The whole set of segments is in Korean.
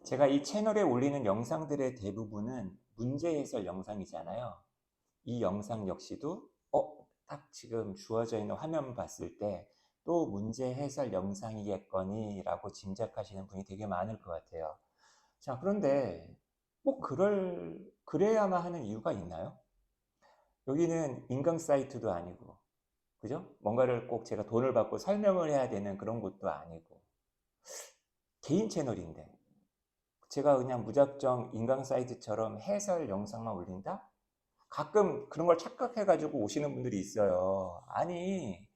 제가 이 채널에 올리는 영상들의 대부분은 문제 해설 영상이잖아요. 이 영상 역시도 딱 지금 주어져 있는 화면 봤을 때 또 문제 해설 영상이겠거니 라고 짐작하시는 분이 되게 많을 것 같아요. 자, 그런데 꼭 그래야만 하는 이유가 있나요? 여기는 인강 사이트도 아니고, 그죠? 뭔가를 꼭 제가 돈을 받고 설명을 해야 되는 그런 곳도 아니고, 개인 채널인데, 제가 그냥 무작정 인강 사이트처럼 해설 영상만 올린다? 가끔 그런 걸 착각해가지고 오시는 분들이 있어요. 아니,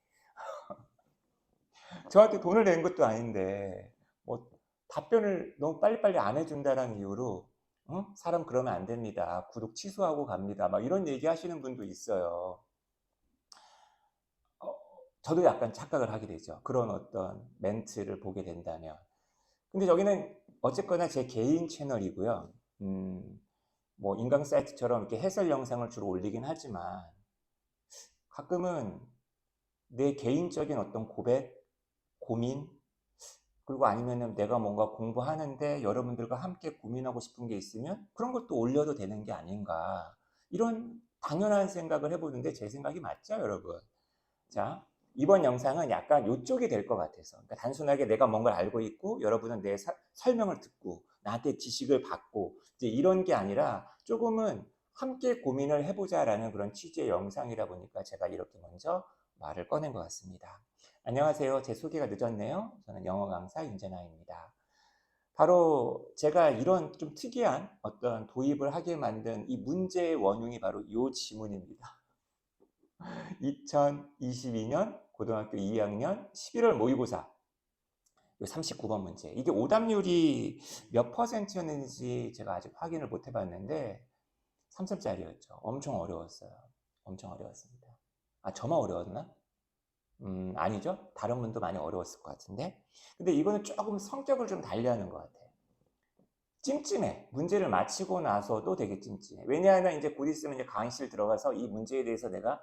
저한테 돈을 낸 것도 아닌데, 뭐, 답변을 너무 빨리빨리 안 해준다는 이유로, 사람 그러면 안 됩니다. 구독 취소하고 갑니다. 막 이런 얘기 하시는 분도 있어요. 어, 저도 약간 착각을 하게 되죠. 그런 어떤 멘트를 보게 된다면. 근데 여기는 어쨌거나 제 개인 채널이고요. 뭐 인강 사이트처럼 이렇게 해설 영상을 주로 올리긴 하지만 가끔은 내 개인적인 어떤 고백, 고민, 그리고 아니면은 내가 뭔가 공부하는데 여러분들과 함께 고민하고 싶은 게 있으면 그런 것도 올려도 되는 게 아닌가. 이런 당연한 생각을 해보는데 제 생각이 맞죠, 여러분? 자, 이번 영상은 약간 요쪽이 될 것 같아서. 그러니까 단순하게 내가 뭔가를 알고 있고 여러분은 내 설명을 듣고 나한테 지식을 받고 이제 이런 게 아니라 조금은 함께 고민을 해보자라는 그런 취지의 영상이다 보니까 제가 이렇게 먼저 말을 꺼낸 것 같습니다. 안녕하세요. 제 소개가 늦었네요. 저는 영어 강사 윤재나입니다. 바로 제가 이런 좀 특이한 어떤 도입을 하게 만든 이 문제의 원흉이 바로 이 지문입니다. 2022년 고등학교 2학년 11월 모의고사 39번 문제. 이게 오답률이 몇 퍼센트였는지 제가 아직 확인을 못 해봤는데 3점짜리였죠. 엄청 어려웠어요. 엄청 어려웠습니다. 아, 저만 어려웠나? 아니죠. 다른 분도 많이 어려웠을 것 같은데. 근데 이거는 조금 성격을 좀 달리하는 것 같아요. 찜찜해. 문제를 마치고 나서도 되게 찜찜해. 왜냐하면 이제 곧 있으면 이제 강의실 들어가서 이 문제에 대해서 내가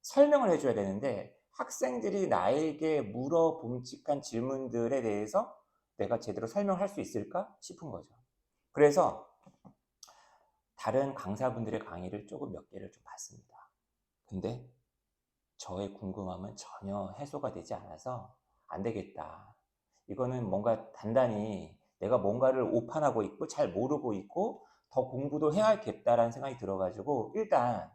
설명을 해줘야 되는데 학생들이 나에게 물어봄직한 질문들에 대해서 내가 제대로 설명할 수 있을까 싶은 거죠. 그래서 다른 강사분들의 강의를 조금 몇 개를 좀 봤습니다. 근데 저의 궁금함은 전혀 해소가 되지 않아서 안 되겠다. 이거는 뭔가 단단히 내가 뭔가를 오판하고 있고 잘 모르고 있고 더 공부도 해야겠다라는 생각이 들어가지고 일단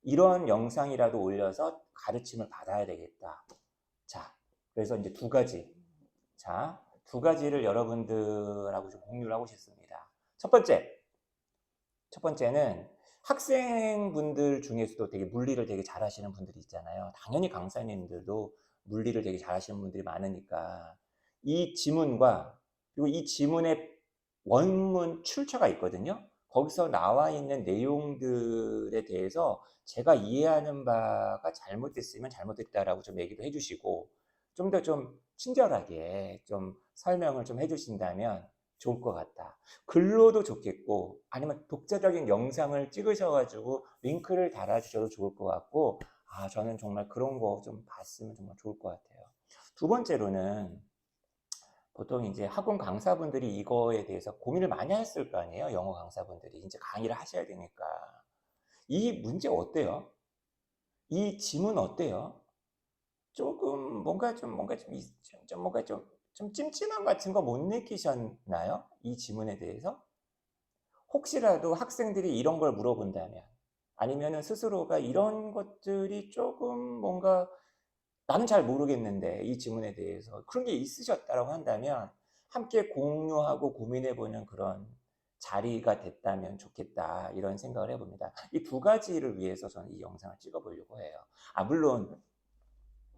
이런 영상이라도 올려서 가르침을 받아야 되겠다. 자, 그래서 이제 두 가지. 자, 두 가지를 여러분들하고 좀 공유를 하고 싶습니다. 첫 번째, 첫 번째는 학생분들 중에서도 되게 물리를 되게 잘하시는 분들이 있잖아요. 당연히 강사님들도 물리를 되게 잘하시는 분들이 많으니까 이 지문과 그리고 이 지문의 원문 출처가 있거든요. 거기서 나와 있는 내용들에 대해서 제가 이해하는 바가 잘못됐으면 잘못됐다라고 좀 얘기도 해주시고 좀 더 좀 친절하게 좀 설명을 좀 해주신다면 좋을 것 같다. 글로도 좋겠고 아니면 독자적인 영상을 찍으셔가지고 링크를 달아주셔도 좋을 것 같고 저는 정말 그런 거 좀 봤으면 정말 좋을 것 같아요. 두 번째로는 보통 이제 학원 강사분들이 이거에 대해서 고민을 많이 하셨을 거 아니에요. 영어 강사분들이 이제 강의를 하셔야 되니까 이 문제 어때요? 이 지문 어때요? 조금 뭔가 좀 찜찜함 같은 거 못 느끼셨나요? 이 지문에 대해서? 혹시라도 학생들이 이런 걸 물어본다면 아니면은 스스로가 이런 것들이 조금 뭔가 나는 잘 모르겠는데 이 지문에 대해서 그런 게 있으셨다고 한다면 함께 공유하고 고민해보는 그런 자리가 됐다면 좋겠다 이런 생각을 해봅니다. 이 두 가지를 위해서 저는 이 영상을 찍어보려고 해요. 물론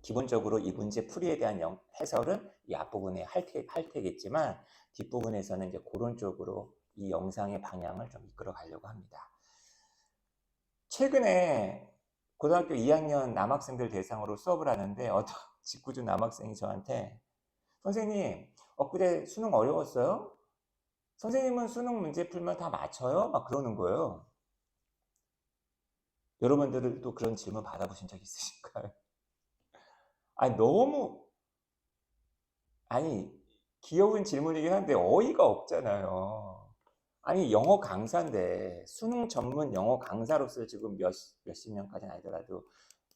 기본적으로 이 문제 풀이에 대한 해설은 이 앞부분에 할 테겠지만 뒷부분에서는 이제 그런 쪽으로 이 영상의 방향을 좀 이끌어 가려고 합니다. 최근에 고등학교 2학년 남학생들 대상으로 수업을 하는데 어떤 직구준 남학생이 저한테 선생님 엊그제 수능 어려웠어요? 선생님은 수능 문제 풀면 다 맞춰요? 막 그러는 거예요. 여러분들도 그런 질문 받아보신 적 있으신가요? 아니 너무 아니 귀여운 질문이긴 한데 어이가 없잖아요. 아니, 영어 강사인데 수능 전문 영어 강사로서 지금 몇십 년까지는 아니더라도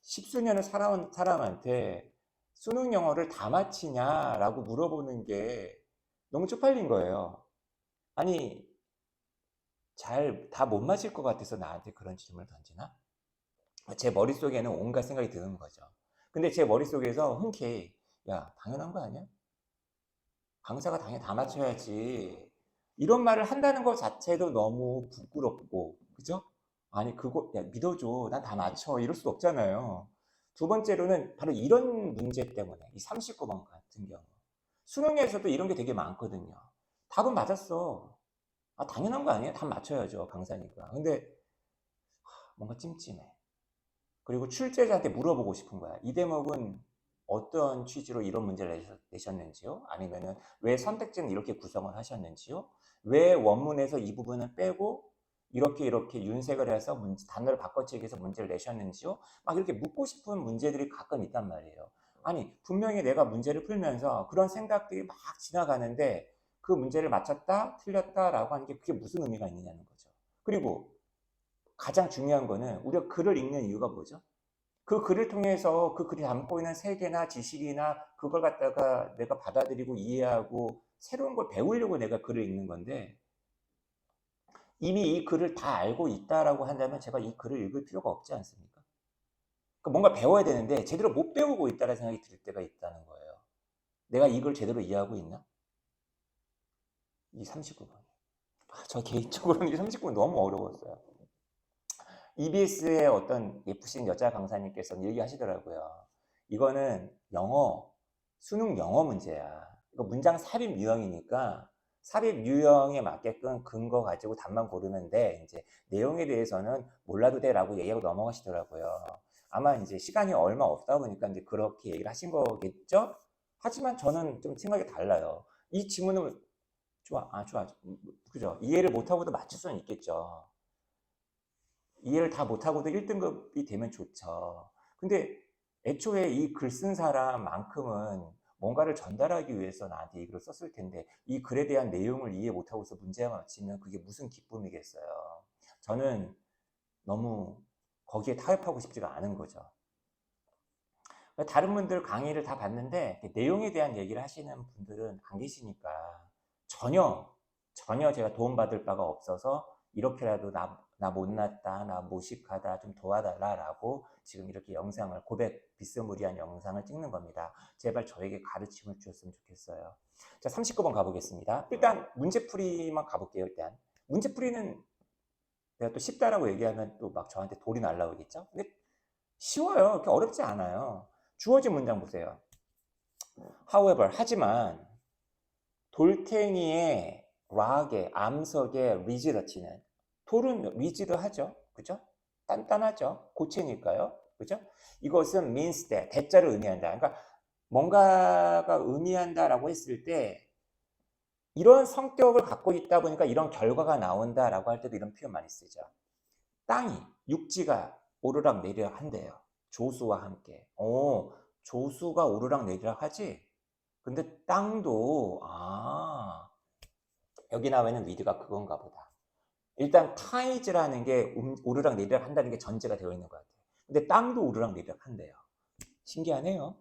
십수년을 살아온 사람한테 수능 영어를 다 마치냐라고 물어보는 게 너무 쪽팔린 거예요. 아니, 잘 다 못 맞힐 것 같아서 나한테 그런 질문을 던지나? 제 머릿속에는 온갖 생각이 드는 거죠. 근데 제 머릿속에서 흔쾌히, 야, 당연한 거 아니야? 강사가 당연히 다 맞춰야지. 이런 말을 한다는 것 자체도 너무 부끄럽고, 그죠? 아니, 그거, 야, 믿어줘. 난 다 맞춰. 이럴 수도 없잖아요. 두 번째로는 바로 이런 문제 때문에, 이 39번 같은 경우. 수능에서도 이런 게 되게 많거든요. 답은 맞았어. 아, 당연한 거 아니에요? 답 맞춰야죠. 강사니까. 근데 뭔가 찜찜해. 그리고 출제자한테 물어보고 싶은 거야. 이 대목은 어떤 취지로 이런 문제를 내셨는지요? 아니면은 왜 선택지는 이렇게 구성을 하셨는지요? 왜 원문에서 이 부분을 빼고 이렇게 윤색을 해서 단어를 바꿔치기 해서 문제를 내셨는지요? 막 이렇게 묻고 싶은 문제들이 가끔 있단 말이에요. 아니, 분명히 내가 문제를 풀면서 그런 생각들이 막 지나가는데 그 문제를 맞췄다, 틀렸다라고 하는 게 그게 무슨 의미가 있느냐는 거죠. 그리고 가장 중요한 거는 우리가 글을 읽는 이유가 뭐죠? 그 글을 통해서 그 글이 담고 있는 세계나 지식이나 그걸 갖다가 내가 받아들이고 이해하고 새로운 걸 배우려고 내가 글을 읽는 건데 이미 이 글을 다 알고 있다라고 한다면 제가 이 글을 읽을 필요가 없지 않습니까? 그러니까 뭔가 배워야 되는데 제대로 못 배우고 있다는 생각이 들 때가 있다는 거예요. 내가 이걸 제대로 이해하고 있나? 이 39번. 저 개인적으로는 이 39번 너무 어려웠어요. EBS의 어떤 예쁘신 여자 강사님께서는 얘기하시더라고요. 이거는 수능 영어 문제야. 이거 문장 삽입 유형이니까 삽입 유형에 맞게끔 근거 가지고 답만 고르면 돼. 이제 내용에 대해서는 몰라도 돼라고 얘기하고 넘어가시더라고요. 아마 이제 시간이 얼마 없다 보니까 이제 그렇게 얘기를 하신 거겠죠? 하지만 저는 좀 생각이 달라요. 이 지문은 좋아. 그죠? 이해를 못하고도 맞출 수는 있겠죠. 이해를 다 못하고도 1등급이 되면 좋죠. 근데 애초에 이 글 쓴 사람만큼은 뭔가를 전달하기 위해서 나한테 이 글을 썼을 텐데 이 글에 대한 내용을 이해 못하고서 문제가 맞히면 그게 무슨 기쁨이겠어요. 저는 너무 거기에 타협하고 싶지가 않은 거죠. 다른 분들 강의를 다 봤는데 내용에 대한 얘기를 하시는 분들은 안 계시니까 전혀 제가 도움받을 바가 없어서 이렇게라도 나 못났다, 나 무식하다, 좀 도와달라라고 지금 이렇게 영상을 고백 비스무리한 영상을 찍는 겁니다. 제발 저에게 가르침을 주셨으면 좋겠어요. 자, 39번 가보겠습니다. 일단 문제풀이만 가볼게요. 일단 문제풀이는 내가 또 쉽다라고 얘기하면 또 막 저한테 돌이 날라오겠죠? 근데 쉬워요. 그렇게 어렵지 않아요. 주어진 문장 보세요. However, 하지만 돌탱이의 락의 암석의 리지더티는 돌은 리지드하죠. 그죠? 단단하죠. 고체니까요. 그죠? 이것은 means that 대자를 의미한다. 그러니까 뭔가가 의미한다라고 했을 때 이런 성격을 갖고 있다 보니까 이런 결과가 나온다라고 할 때도 이런 표현 많이 쓰죠. 땅이 육지가 오르락 내리락 한대요. 조수와 함께. 조수가 오르락 내리락 하지? 근데 땅도 여기 나와 있는 위드가 그건가 보다. 일단 타이즈라는 게 오르락 내리락 한다는 게 전제가 되어 있는 것 같아요. 근데 땅도 오르락 내리락 한대요. 신기하네요.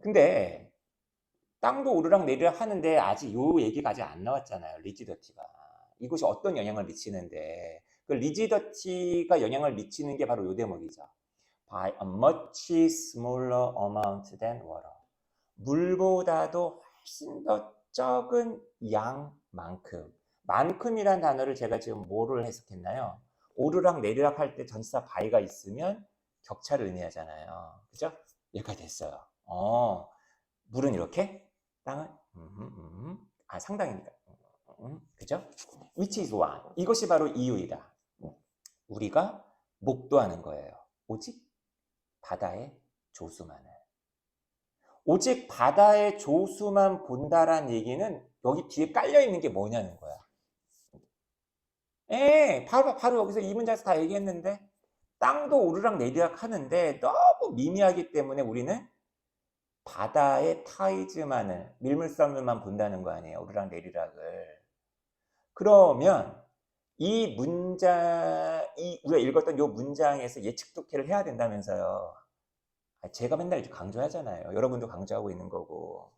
근데 땅도 오르락 내리락 하는데 아직 요 얘기가 아직 안 나왔잖아요. 리지더티가. 이것이 어떤 영향을 미치는데 그 리지더티가 영향을 미치는 게 바로 요 대목이죠. By a much smaller amount than water. 물보다도 훨씬 더 적은 양만큼. 만큼이란 단어를 제가 지금 뭐를 해석했나요? 오르락 내리락 할 때 전치사 by가 있으면 격차를 의미하잖아요. 그죠? 여기까지 됐어요. 물은 이렇게, 땅은 상당입니다. 그죠? Which is one. 이것이 바로 이유이다. 우리가 목도하는 거예요. 오직 바다의 조수만을. 오직 바다의 조수만 본다란 얘기는 여기 뒤에 깔려 있는 게 뭐냐는 거야. 바로 여기서 이 문장에서 다 얘기했는데 땅도 오르락 내리락 하는데 너무 미미하기 때문에 우리는 바다의 타이즈만을, 밀물썰물만 본다는 거 아니에요. 오르락 내리락을. 그러면 이 우리가 읽었던 이 문장에서 예측 독해를 해야 된다면서요. 제가 맨날 강조하잖아요. 여러분도 강조하고 있는 거고.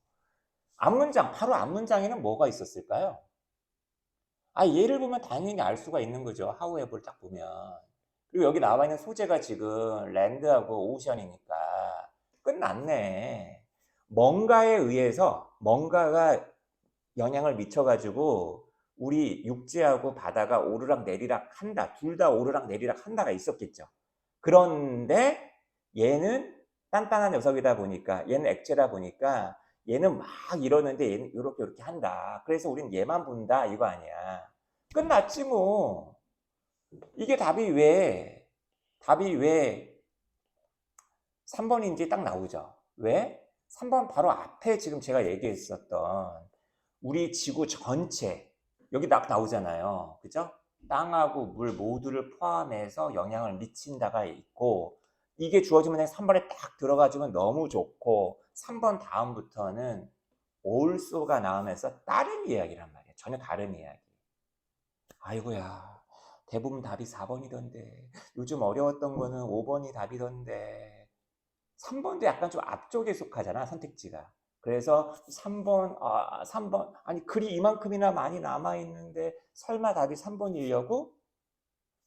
앞문장, 바로 앞문장에는 뭐가 있었을까요? 얘를 보면 당연히 알 수가 있는 거죠. 하우에버를 딱 보면. 그리고 여기 나와 있는 소재가 지금 랜드하고 오션이니까 끝났네. 뭔가에 의해서 뭔가가 영향을 미쳐가지고 우리 육지하고 바다가 오르락 내리락 한다. 둘 다 오르락 내리락 한다가 있었겠죠. 그런데 얘는 단단한 녀석이다 보니까, 얘는 액체다 보니까 얘는 막 이러는데 얘는 이렇게 한다. 그래서 우린 얘만 본다 이거 아니야. 끝났지 뭐. 이게 답이 왜 3번인지 딱 나오죠. 왜? 3번 바로 앞에 지금 제가 얘기했었던 우리 지구 전체, 여기 딱 나오잖아요. 그죠? 땅하고 물 모두를 포함해서 영향을 미친다가 있고, 이게 주어지면 3번에 딱 들어가주면 너무 좋고, 3번 다음부터는 also가 나오면서 다른 이야기란 말이에요. 전혀 다른 이야기. 아이고야, 대부분 답이 4번이던데, 요즘 어려웠던 거는 5번이 답이던데, 3번도 약간 좀 앞쪽에 속하잖아, 선택지가. 그래서 3번, 아니, 글이 이만큼이나 많이 남아있는데, 설마 답이 3번이려고?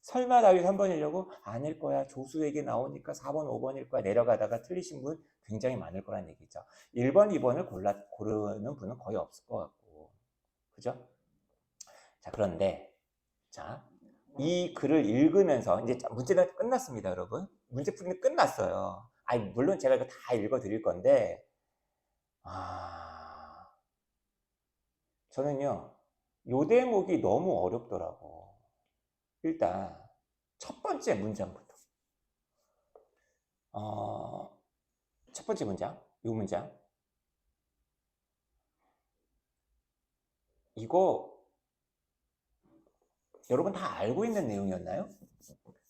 설마 답이 3번이려고? 아닐 거야. 조수에게 나오니까 4번, 5번일 거야. 내려가다가 틀리신 분 굉장히 많을 거란 얘기죠. 1번, 2번을 고르는 분은 거의 없을 것 같고. 그죠? 자, 그런데, 자, 이 글을 읽으면서, 이제 문제는 끝났습니다, 여러분. 문제 풀이는 끝났어요. 물론 제가 이거 다 읽어 드릴 건데, 저는요, 요 대목이 너무 어렵더라고. 일단, 첫 번째 문장부터. 첫 번째 문장, 요 문장. 이거, 여러분 다 알고 있는 내용이었나요?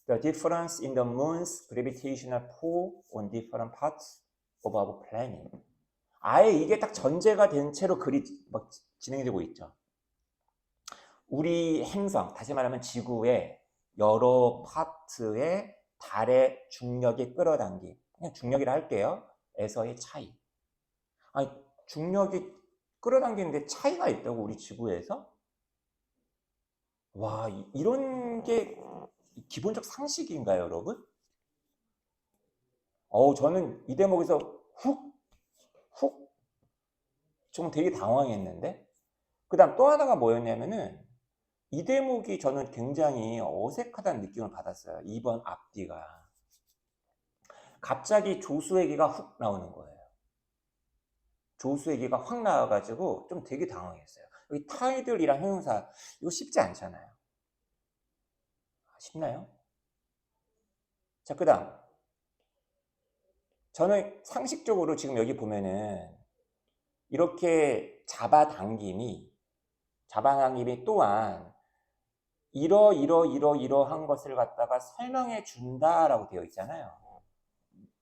The difference in the moon's gravitational pull on different parts of our planet. 아예 이게 딱 전제가 된 채로 글이 막 진행이 되고 있죠. 우리 행성, 다시 말하면 지구의 여러 파트의 달의 중력이 끌어당김, 그냥 중력이라 할게요. 에서의 차이. 중력이 끌어당기는데 차이가 있다고 우리 지구에서? 와, 이런 게 기본적 상식인가요, 여러분? 저는 이 대목에서 좀 되게 당황했는데? 그 다음 또 하나가 뭐였냐면은, 이 대목이 저는 굉장히 어색하다는 느낌을 받았어요. 2번 앞뒤가. 갑자기 조수얘기가 훅 나오는 거예요. 조수얘기가 확 나와가지고 좀 되게 당황했어요. 여기 타이들이랑 형용사, 이거 쉽지 않잖아요. 쉽나요? 자, 그 다음. 저는 상식적으로 지금 여기 보면은 이렇게 잡아당김이 또한 이러한 것을 갖다가 설명해 준다라고 되어 있잖아요.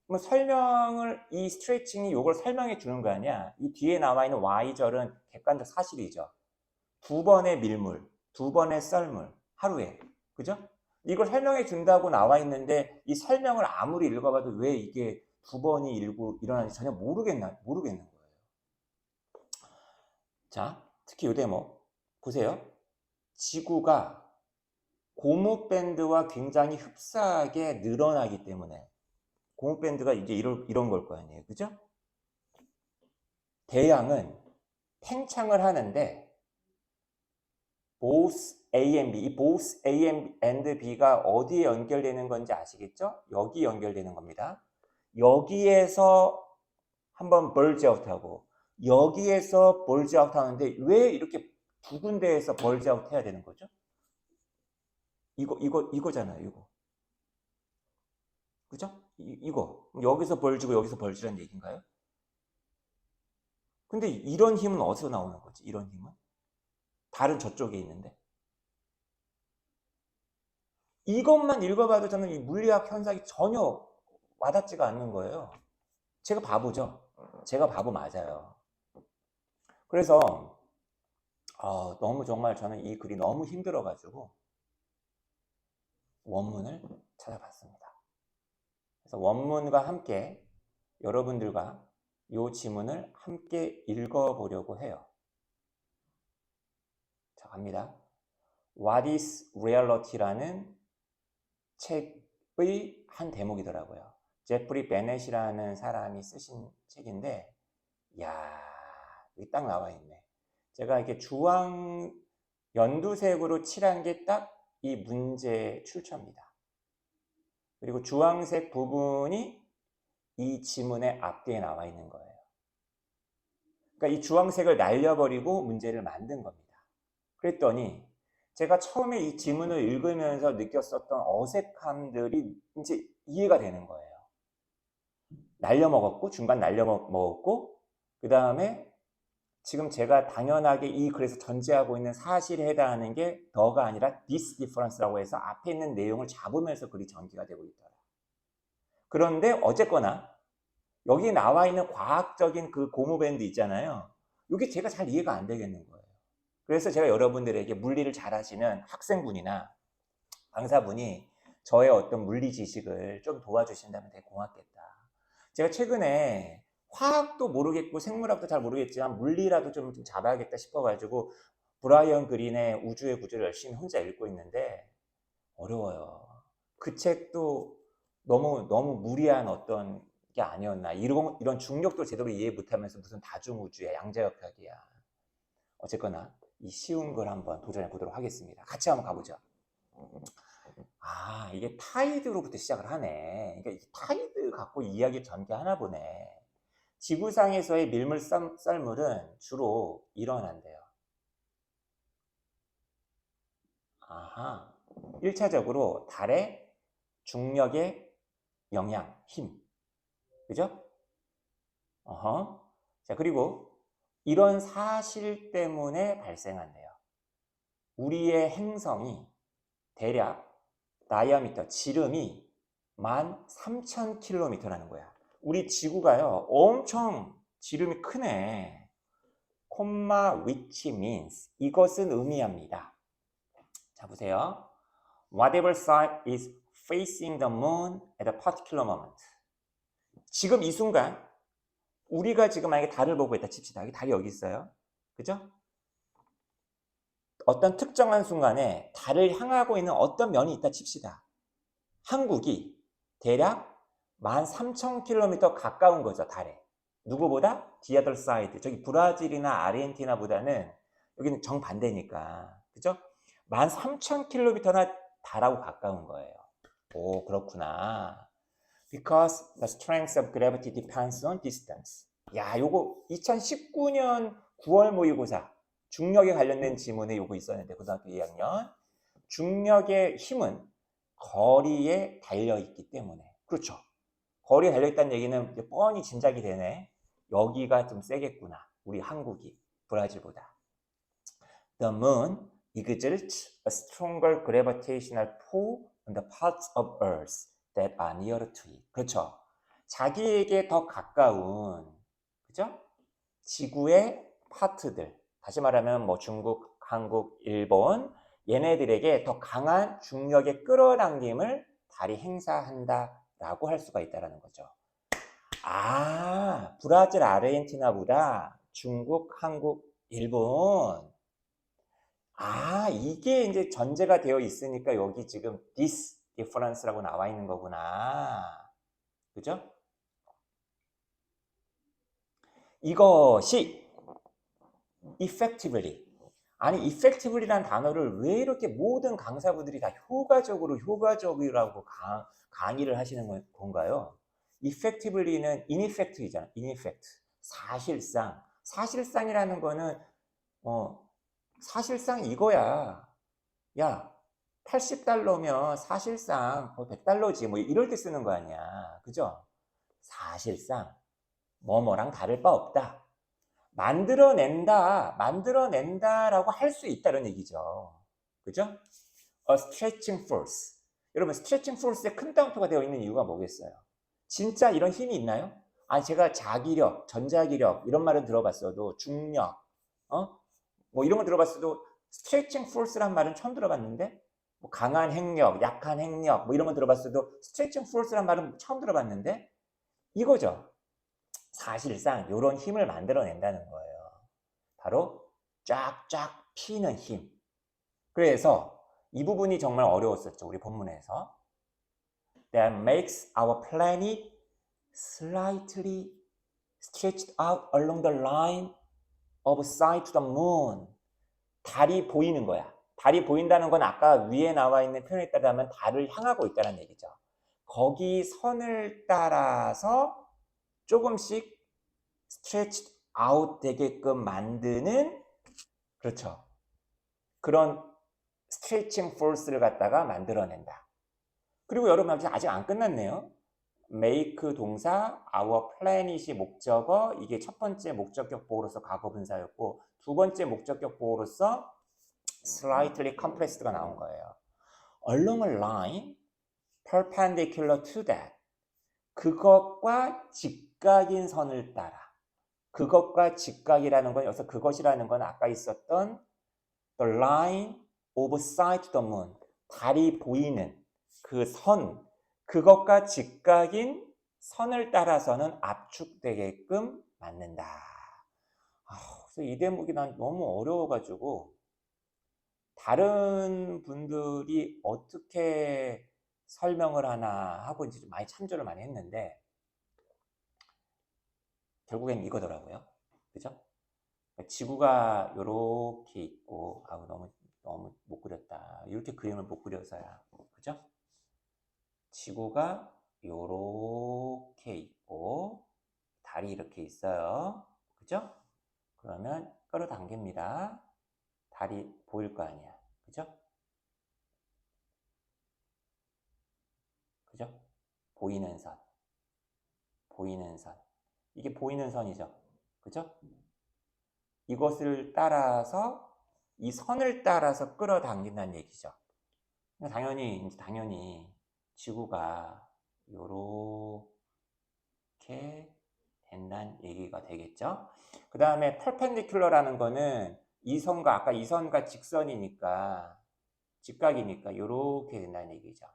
그럼 이 스트레칭이 이걸 설명해 주는 거 아니야? 이 뒤에 나와 있는 Y절은 객관적 사실이죠. 2번의 밀물, 2번의 썰물, 하루에. 그죠? 이걸 설명해 준다고 나와 있는데 이 설명을 아무리 읽어봐도 왜 이게 2번이 일어나는지 전혀 모르겠는 거예요. 자, 특히 이 대목 보세요. 지구가 고무밴드와 굉장히 흡사하게 늘어나기 때문에, 고무밴드가 이제 이런 걸 거 아니에요. 그죠? 대양은 팽창을 하는데 both A and B, 이 both A and B가 어디에 연결되는 건지 아시겠죠? 여기 연결되는 겁니다. 여기에서 한번 벌지 아웃하고 여기에서 벌지 아웃하는데 왜 이렇게 두 군데에서 벌지 아웃 해야 되는 거죠? 이거잖아요. 이거. 그죠? 이거. 여기서 벌지고 여기서 벌지라는 얘기인가요? 근데 이런 힘은 어디서 나오는 거지? 이런 힘은? 다른 저쪽에 있는데. 이것만 읽어봐도 저는 이 물리학 현상이 전혀 와닿지가 않는 거예요. 제가 바보죠. 제가 바보 맞아요. 그래서 너무 정말 저는 이 글이 너무 힘들어가지고 원문을 찾아봤습니다. 그래서 원문과 함께 여러분들과 이 지문을 함께 읽어보려고 해요. 자, 갑니다. What is Reality라는 책의 한 대목이더라고요. 제프리 베넷이라는 사람이 쓰신 책인데, 이야, 여기 딱 나와 있네. 제가 이렇게 주황 연두색으로 칠한 게 딱 이 문제 출처입니다. 그리고 주황색 부분이 이 지문의 앞뒤에 나와 있는 거예요. 그러니까 이 주황색을 날려버리고 문제를 만든 겁니다. 그랬더니 제가 처음에 이 지문을 읽으면서 느꼈었던 어색함들이 이제 이해가 되는 거예요. 날려먹었고, 중간 날려먹었고, 그 다음에 지금 제가 당연하게 이 글에서 전제하고 있는 사실에 해당하는 게 더가 아니라 this difference라고 해서 앞에 있는 내용을 잡으면서 글이 전개가 되고 있더라. 그런데 어쨌거나 여기 나와 있는 과학적인 그 고무밴드 있잖아요. 이게 제가 잘 이해가 안 되겠는 거예요. 그래서 제가 여러분들에게 물리를 잘 하시는 학생분이나 강사분이 저의 어떤 물리 지식을 좀 도와주신다면 되게 고맙겠다. 제가 최근에 화학도 모르겠고 생물학도 잘 모르겠지만 물리라도 좀 잡아야겠다 싶어가지고 브라이언 그린의 우주의 구조를 열심히 혼자 읽고 있는데 어려워요. 그 책도 너무 무리한 어떤 게 아니었나. 이런 중력도 제대로 이해 못하면서 무슨 다중우주야, 양자역학이야. 어쨌거나 이 쉬운 걸 한번 도전해 보도록 하겠습니다. 같이 한번 가보죠. 이게 타이드로부터 시작을 하네. 그러니까 이 타이드 갖고 이야기 전개하나 보네. 지구상에서의 밀물 썰물은 주로 일어난대요. 1차적으로 달의 중력의 영향, 힘. 그죠? 자, 그리고 이런 사실 때문에 발생한대요. 우리의 행성이 대략 다이아미터, 지름이 13,000km라는 거야. 우리 지구가요, 엄청 지름이 크네. which means, 이것은 의미합니다. 자, 보세요. Whatever side is facing the moon at a particular moment. 지금 이 순간, 우리가 지금 만약에 달을 보고 있다 칩시다. 달이 여기 있어요. 그죠? 어떤 특정한 순간에 달을 향하고 있는 어떤 면이 있다 칩시다. 한국이 대략 13,000km 가까운 거죠, 달에. 누구보다? The other side. 저기 브라질이나 아르헨티나보다는 여기는 정반대니까. 그죠? 13,000km나 달하고 가까운 거예요. 오, 그렇구나. Because the strength of gravity depends on distance. 야, 요거 2019년 9월 모의고사 중력에 관련된 지문에 요거 있었는데 고등학교 2학년. 중력의 힘은 거리에 달려있기 때문에. 그렇죠. 거리에 달려있다는 얘기는 이제 뻔히 짐작이 되네. 여기가 좀 세겠구나. 우리 한국이 브라질보다. The moon exerts a stronger gravitational pull on the parts of Earth that are nearer to it. 그렇죠. 자기에게 더 가까운, 그죠? 지구의 파트들. 다시 말하면 뭐 중국, 한국, 일본, 얘네들에게 더 강한 중력의 끌어당김을 달이 행사한다라고 할 수가 있다는 거죠. 브라질, 아르헨티나보다 중국, 한국, 일본. 이게 이제 전제가 되어 있으니까 여기 지금 this difference라고 나와 있는 거구나. 그죠? 이것이 effectively. effectively라는 단어를 왜 이렇게 모든 강사분들이 다 효과적이라고 강의를 하시는 건가요? effectively는 ineffect이잖아. ineffect. 사실상이라는 거는 사실상 이거야. 야, $80면 사실상 $100지. 뭐 이럴 때 쓰는 거 아니야. 그죠? 사실상 뭐뭐랑 다를 바 없다. 만들어낸다라고 할 수 있다는 얘기죠. 그죠? A stretching force. 여러분, stretching force에 큰 따옴표가 되어 있는 이유가 뭐겠어요? 진짜 이런 힘이 있나요? 아니 제가 자기력, 전자기력 이런 말은 들어봤어도 중력, 뭐 이런 거 들어봤어도 stretching force란 말은 처음 들어봤는데 뭐 강한 핵력, 약한 핵력 뭐 이런 거 들어봤어도 stretching force란 말은 처음 들어봤는데 이거죠. 사실상 이런 힘을 만들어낸다는 거예요. 바로 쫙쫙 피는 힘. 그래서 이 부분이 정말 어려웠었죠. 우리 본문에서. That makes our planet slightly stretched out along the line of sight to the moon. 달이 보이는 거야. 달이 보인다는 건 아까 위에 나와 있는 표현에 따르면 달을 향하고 있다는 얘기죠. 거기 선을 따라서 조금씩 stretched out 되게끔 만드는, 그렇죠, 그런 stretching force를 갖다가 만들어낸다. 그리고 여러분 아직 안 끝났네요. make 동사, our planet이 목적어, 이게 첫 번째 목적격 보호로서 과거 분사였고 두 번째 목적격 보호로서 slightly compressed가 나온 거예요. along a line perpendicular to that. 그것과 직각인 선을 따라. 그것과 직각이라는 건 여기서 그것이라는 건 아까 있었던 the line of sight to the moon. 달이 보이는 그 선, 그것과 직각인 선을 따라서는 압축되게끔 만든다. 그래서 이 대목이 난 너무 어려워가지고 다른 분들이 어떻게 설명을 하나 하고 이제 좀 많이 참조를 많이 했는데 결국엔 이거더라고요. 그죠? 지구가 이렇게 있고 너무 못 그렸다. 이렇게 그림을 못 그려서야. 그죠? 지구가 이렇게 있고 달이 이렇게 있어요. 그죠? 그러면 끌어당깁니다. 달이 보일 거 아니야. 그죠? 그죠? 보이는 선. 보이는 선. 이게 보이는 선이죠. 그죠? 이것을 따라서 이 선을 따라서 끌어당긴다는 얘기죠. 당연히 지구가 이렇게 된다는 얘기가 되겠죠. 그 다음에 perpendicular라는 거는 이 선과 아까 이 선과 직선이니까 직각이니까 이렇게 된다는 얘기죠.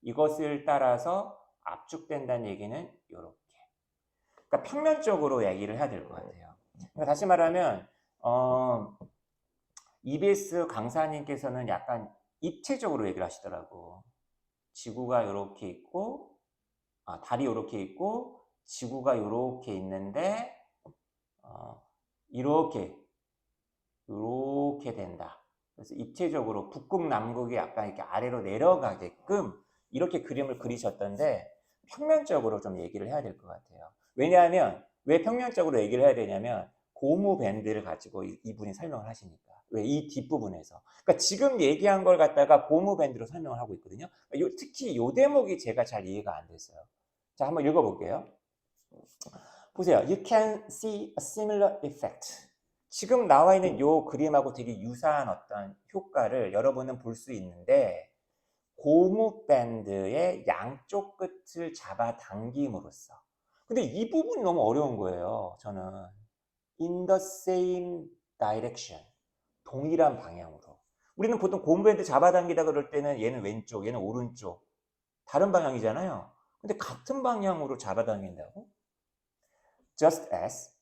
이것을 따라서 압축된다는 얘기는 이렇게. 그러니까 평면적으로 얘기를 해야 될 것 같아요. 그러니까 다시 말하면 EBS 강사님께서는 약간 입체적으로 얘기를 하시더라고. 지구가 이렇게 있고 달이 이렇게 있고 지구가 이렇게 있는데 이렇게 된다. 그래서 입체적으로 북극 남극이 약간 이렇게 아래로 내려가게끔 이렇게 그림을 그리셨던데 평면적으로 좀 얘기를 해야 될 것 같아요. 왜냐하면 왜 평면적으로 얘기를 해야 되냐면 고무 밴드를 가지고 이분이 설명을 하시니까. 왜? 이 뒷부분에서. 그러니까 지금 얘기한 걸 갖다가 고무 밴드로 설명을 하고 있거든요. 특히 이 대목이 제가 잘 이해가 안 됐어요. 자, 한번 읽어볼게요. 보세요. You can see a similar effect. 지금 나와 있는 이 그림하고 되게 유사한 어떤 효과를 여러분은 볼 수 있는데 고무 밴드의 양쪽 끝을 잡아당김으로써. 근데 이 부분이 너무 어려운 거예요. 저는 in the same direction. 동일한 방향으로. 우리는 보통 고무 밴드 잡아당기다 그럴 때는 얘는 왼쪽, 얘는 오른쪽. 다른 방향이잖아요. 근데 같은 방향으로 잡아당긴다고? Just as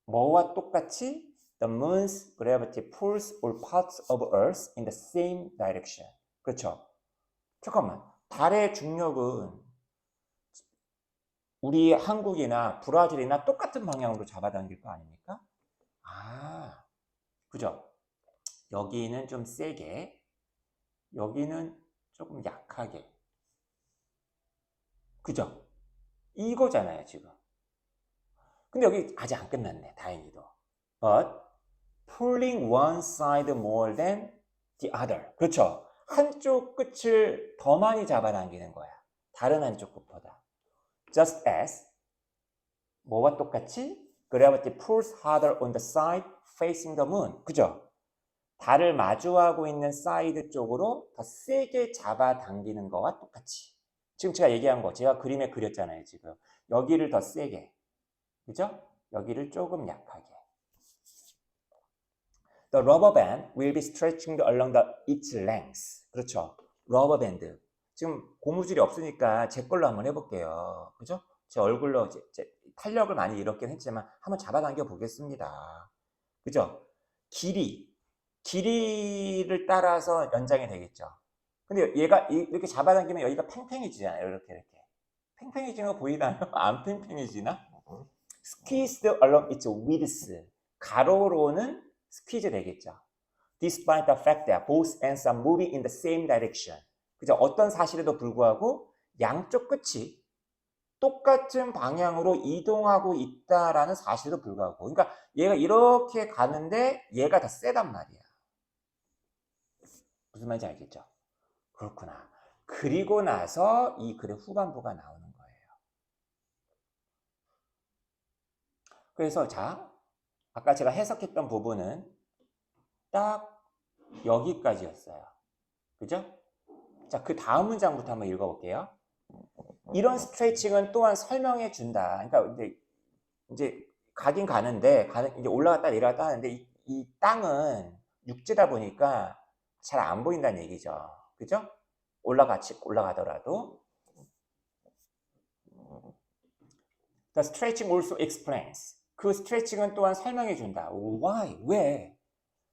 뭐와 똑같이 the moon's gravity pulls all parts of Earth in the same direction. 그렇죠? 잠깐만. 달의 중력은 우리 한국이나 브라질이나 똑같은 방향으로 잡아당길 거 아닙니까? 그죠? 여기는 좀 세게, 여기는 조금 약하게. 그죠? 이거잖아요, 지금. 근데 여기 아직 안 끝났네, 다행히도. But pulling one side more than the other. 그렇죠? 한쪽 끝을 더 많이 잡아당기는 거야. 다른 한쪽 끝보다. Just as 뭐와 똑같이 gravity pulls harder on the side facing the moon. 그죠? 달을 마주하고 있는 사이드 쪽으로 더 세게 잡아당기는 거와 똑같이. 지금 제가 얘기한 거, 제가 그림에 그렸잖아요, 지금. 여기를 더 세게. 그죠? 여기를 조금 약하게. The rubber band will be stretching along its length. 그렇죠. 러버 밴드. 지금 고무줄이 없으니까 제 걸로 한번 해볼게요. 그죠? 제 얼굴로 탄력을 많이 잃었긴 했지만 한번 잡아당겨 보겠습니다. 그죠? 길이를 따라서 연장이 되겠죠. 근데 얘가 이렇게 잡아당기면 여기가 팽팽해지잖아요. 이렇게. 팽팽해지는 거 보이나요? 안 팽팽해지나? Squeezed along its width. 가로로는 스퀴즈 되겠죠. Despite the fact that both ends are moving in the same direction. 그죠? 어떤 사실에도 불구하고 양쪽 끝이 똑같은 방향으로 이동하고 있다라는 사실에도 불구하고. 그러니까 얘가 이렇게 가는데 얘가 더 세단 말이야. 무슨 말인지 알겠죠? 그렇구나. 그리고 나서 이 글의 후반부가 나오는 거예요. 그래서 자, 아까 제가 해석했던 부분은 딱 여기까지였어요. 그죠? 자, 그 다음 문장부터 한번 읽어볼게요. 이런 스트레칭은 또한 설명해 준다. 그러니까 이제 가긴 가는데 이제 올라갔다 내려갔다 하는데 이 땅은 육지다 보니까 잘 안 보인다는 얘기죠. 그죠? 올라가더라도. The stretching also explains. 그 스트레칭은 또한 설명해 준다. Why?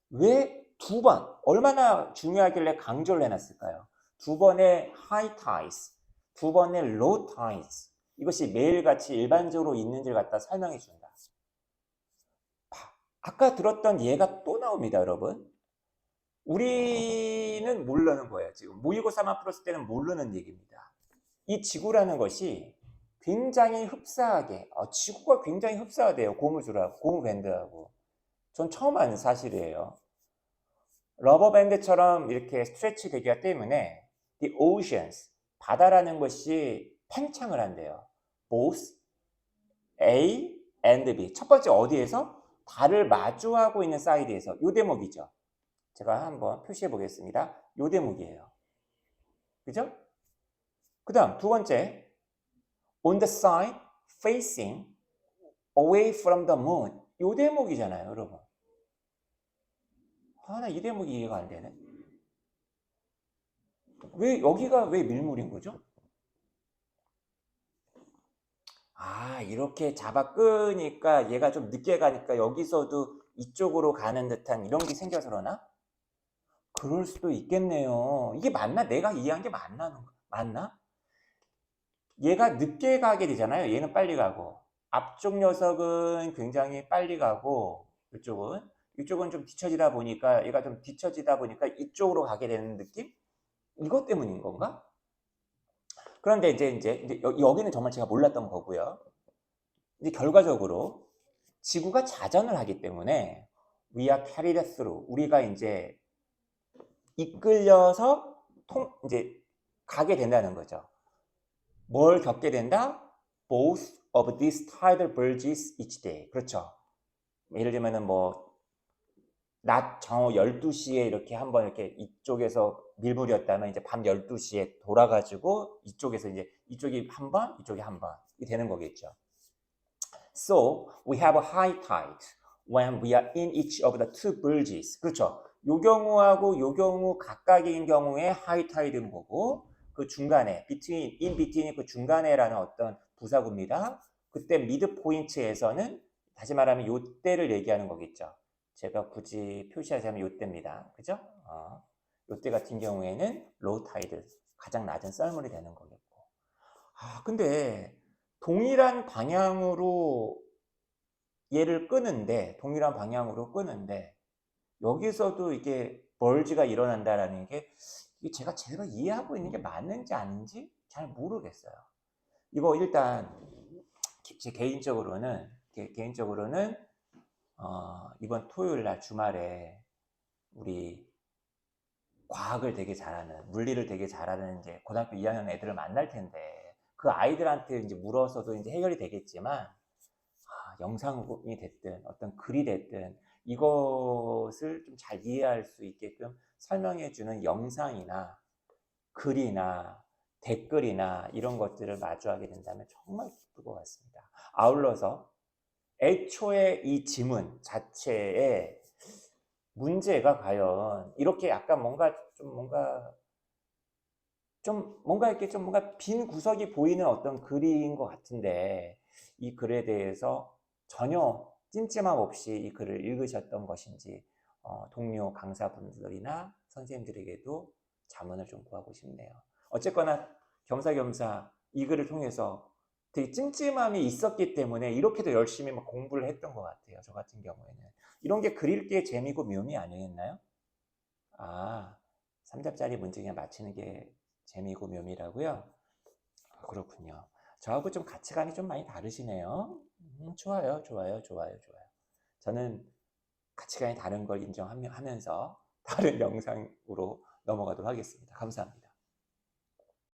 왜 두 번? 얼마나 중요하길래 강조를 해놨을까요? 두 번의 high tides, 두 번의 low tides. 이것이 매일같이 일반적으로 있는지를 갖다 설명해 준다. 아까 들었던 예가 또 나옵니다, 여러분. 우리는 모르는 거예요, 지금. 모의고사만 풀었을 때는 모르는 얘기입니다. 이 지구라는 것이 굉장히 흡사하게, 지구가 굉장히 흡사하대요. 고무 밴드하고. 전 처음 아는 사실이에요. 러버 밴드처럼 이렇게 스트레치 되기가 때문에 the oceans, 바다라는 것이 팽창을 한대요. both A and B. 첫 번째 어디에서? 달을 마주하고 있는 사이드에서. 요 대목이죠. 제가 한번 표시해 보겠습니다. 요 대목이에요. 그죠? 그 다음 두 번째 on the side facing away from the moon. 요 대목이잖아요, 여러분. 나 이 대목이 이해가 안 되네. 여기가 왜 밀물인 거죠? 이렇게 잡아 끄니까 얘가 좀 늦게 가니까 여기서도 이쪽으로 가는 듯한 이런 게 생겨서 그러나? 그럴 수도 있겠네요. 이게 맞나? 내가 이해한 게 맞나? 얘가 늦게 가게 되잖아요. 얘는 빨리 가고. 앞쪽 녀석은 굉장히 빨리 가고, 이쪽은 좀 뒤처지다 보니까, 얘가 좀 뒤처지다 보니까 이쪽으로 가게 되는 느낌? 이것 때문인 건가? 그런데 이제 여기는 정말 제가 몰랐던 거고요. 이제 결과적으로 지구가 자전을 하기 때문에 we are carried through. 우리가 이제 이끌려서 이제 가게 된다는 거죠. 뭘 겪게 된다? Both of these tidal bulges each day. 그렇죠. 예를 들면은 낮 정오 12시에 이렇게 한번 이렇게 이쪽에서 밀물이었다면 이제 밤 12시에 돌아가지고 이쪽에서 이제 이쪽이 한 번, 이쪽이 한 번. 이 되는 거겠죠. So we have a high tide when we are in each of the two bulges. 그렇죠. 요 경우하고 요 경우 각각인 경우에 high tide는 거고 그 중간에 in between이 그 중간에라는 어떤 부사구입니다. 그때 미드 포인트에서는 다시 말하면 요 때를 얘기하는 거겠죠. 제가 굳이 표시하자면 요 때입니다. 그죠? 요 때 같은 경우에는 low tide, 가장 낮은 썰물이 되는 거겠고. 근데 동일한 방향으로 동일한 방향으로 끄는데 여기서도 이게 벌지가 일어난다라는 게 제가 제대로 이해하고 있는 게 맞는지 아닌지 잘 모르겠어요. 이거 일단 제 개인적으로는 이번 토요일 날 주말에 우리 과학을 되게 잘하는, 물리를 되게 잘하는 이제 고등학교 2학년 애들을 만날 텐데 그 아이들한테 이제 물어서도 이제 해결이 되겠지만 영상이 됐든 어떤 글이 됐든 이것을 좀 잘 이해할 수 있게끔 설명해주는 영상이나 글이나 댓글이나 이런 것들을 마주하게 된다면 정말 기쁠 것 같습니다. 아울러서 애초에 이 지문 자체에 문제가 과연 이렇게 약간 뭔가 이렇게 좀 뭔가 빈 구석이 보이는 어떤 글인 것 같은데 이 글에 대해서 전혀 찜찜함 없이 이 글을 읽으셨던 것인지 동료 강사분들이나 선생님들에게도 자문을 좀 구하고 싶네요. 어쨌거나 겸사겸사 이 글을 통해서 되게 찜찜함이 있었기 때문에 이렇게도 열심히 막 공부를 했던 것 같아요. 저 같은 경우에는. 이런 게 그릴 게 재미고 묘미 아니겠나요? 아, 3잡짜리 문제 그냥 맞히는 게 재미고 묘미라고요? 아, 그렇군요. 저하고 좀 가치관이 좀 많이 다르시네요. 좋아요, 좋아요, 좋아요, 좋아요. 저는 가치관이 다른 걸 인정하면서 다른 영상으로 넘어가도록 하겠습니다. 감사합니다.